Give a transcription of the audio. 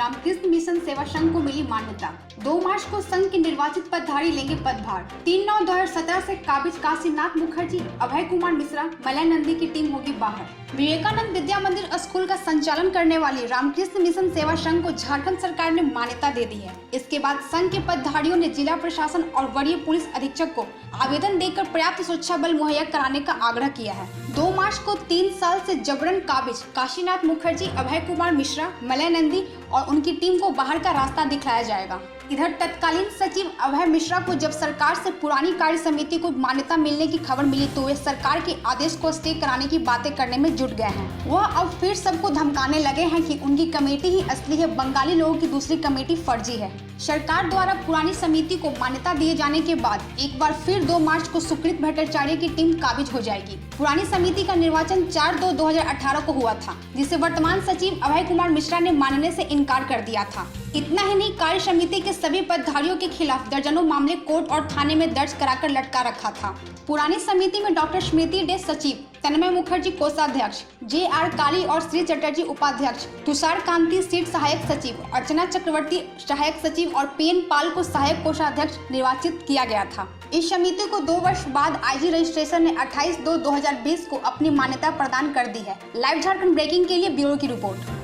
Ramakrishna mission सेवा संघ को मिली मान्यता। 2 मार्च को संघ के निर्वाचित पदधारी लेंगे पदभार। 3/9/2017 से काबिज काशीनाथ मुखर्जी, अभय कुमार मिश्रा, मलय नंदी की टीम होगी बाहर। विवेकानंद विद्या मंदिर स्कूल का संचालन करने वाली रामकृष्ण मिशन सेवा संघ को झारखंड सरकार ने मान्यता दे दी है। इसके बाद संघ के पदधारियों ने जिला प्रशासन और वरीय पुलिस अधीक्षक को आवेदन देकर पर्याप्त सुरक्षा बल मुहैया कराने का आग्रह किया है। 2 मार्च को 3 साल से जबरन काबिज काशीनाथ मुखर्जी, अभय कुमार मिश्रा, मलय नंदी और उनकी टीम को बाहर का रास्ता दिखलाया जाएगा। इधर तत्कालीन सचिव अभय मिश्रा को जब सरकार से पुरानी कार्य समिति को मान्यता मिलने की खबर मिली तो वे सरकार के आदेश को स्टे कराने की बातें करने में जुट गए हैं। वह अब फिर सबको धमकाने लगे हैं कि उनकी कमेटी ही असली है, बंगाली लोगों की दूसरी कमेटी फर्जी है। सरकार द्वारा पुरानी समिति को मान्यता दिए जाने के बाद एक बार फिर 2 मार्च को सुकृत भट्टाचार्य की टीम काबिज हो जाएगी। पुरानी समिति का निर्वाचन 4/2/2018 को हुआ था, जिसे वर्तमान सचिव अभय कुमार मिश्रा ने मानने से इनकार कर दिया था। इतना ही नहीं, कार्य समिति के सभी पदधारियों के खिलाफ दर्जनों मामले कोर्ट और थाने में दर्ज कराकर लटका रखा था। पुरानी समिति में डॉक्टर स्मृति डे सचिव, तन्मय मुखर्जी कोषाध्यक्ष, JR काली और श्री चटर्जी उपाध्यक्ष, तुषार कांति सीट सहायक सचिव, अर्चना चक्रवर्ती सहायक सचिव और PN पाल को सहायक कोषाध्यक्ष निर्वाचित किया गया था। इस समिति को 2 वर्ष बाद IG रजिस्ट्रेशन ने 28/2/2020 को अपनी मान्यता प्रदान कर दी है। लाइव झारखंड ब्रेकिंग के लिए ब्यूरो की रिपोर्ट।